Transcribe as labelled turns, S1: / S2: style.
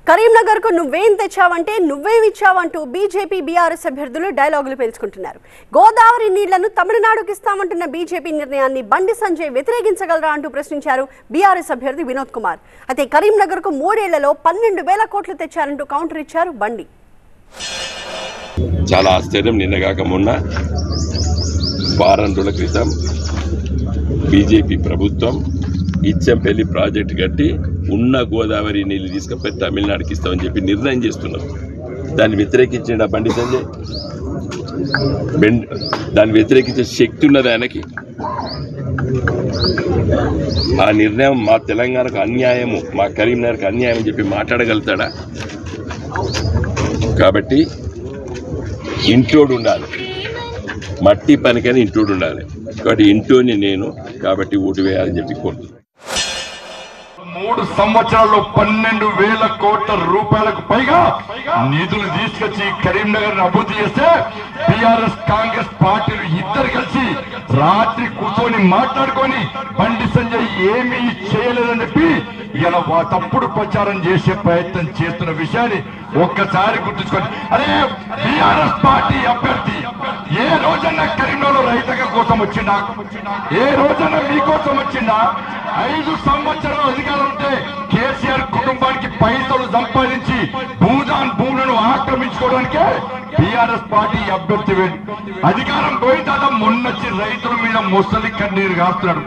S1: కరీంనగర్ కు నువ్వేం తెచ్చావంటే నువ్వేమిచ్చావంటూ BJP BRS అభ్యర్థులు డైలాగులు పేల్చుకుంటున్నారు. గోదావరి నీళ్లను తమిళనాడుకి ఇస్తామంటున్న బీజేపీ నిర్ణయాన్ని బండి సంజయ్ వ్యతిరేకించగలరా అంటూ ప్రశ్నించారు బీఆర్ఎస్ అభ్యర్థి వినోద్ కుమార్. అయితే కరీంనగర్ కు 3 ఏళ్లలో 12,000 కోట్లు తెచ్చారంటూ కౌంటర్ ఇచ్చారు బండి.
S2: చాలా ఆశ్చర్యం. నిన్నగాక మొన్న వారం రోజుల క్రితం బీజేపీ ప్రభుత్వం ఇచ్చంపల్లి ప్రాజెక్టు కట్టి ఉన్న గోదావరి నీళ్లు తీసుకుపోయి తమిళనాడుకి ఇస్తామని చెప్పి నిర్ణయం చేస్తున్నారు. దాన్ని వ్యతిరేకించిన బండి సంజయ్, దాన్ని వ్యతిరేకించే శక్తి ఉన్నది ఆయనకి. ఆ నిర్ణయం మా తెలంగాణకు అన్యాయము, మా కరీంనగర్కి అన్యాయం అని చెప్పి మాట్లాడగలుగుతాడా? కాబట్టి ఇంట్లోడు ఉండాలి, మట్టి పనికని ఇంట్లోడు ఉండాలి. కాబట్టి ఇంట్లోని నేను కాబట్టి ఓటు వేయాలని చెప్పి కోరుతున్నాను.
S3: 3 సంవత్సరాల్లో 12,000 కోట్ల రూపాయలకు పైగా నిధులు తీసుకొచ్చి కరీంనగర్ అభివృద్ధి చేస్తే బీఆర్ఎస్ కాంగ్రెస్ పార్టీలు ఇద్దరు కలిసి రాత్రి కూర్చొని మాట్లాడుకొని బండి సంజయ్ ఏమీ చేయలేదని చెప్పి ఇలా తప్పుడు ప్రచారం చేసే ప్రయత్నం చేస్తున్న విషయాన్ని ఒక్కసారి గుర్తుంచుకోండి. అదే బీఆర్ఎస్ పార్టీ అభ్యర్థి ఏ రోజన్నా కరీంనగర్ రైతాంగం కోసం వచ్చిందా? ఏ రోజన్నా మీకోసం వచ్చిందా? 5 సంవత్సరాలు అధికారం ఉంటే కేసీఆర్ కుటుంబానికి పైసలు సంపాదించి భూములను ఆక్రమించుకోవడానికే బీఆర్ఎస్ పార్టీ అభ్యర్థి అధికారం పోయిన తర్వాత మొన్నొచ్చి రైతుల మీద మొసలి కన్నీరు కాస్తున్నాడు.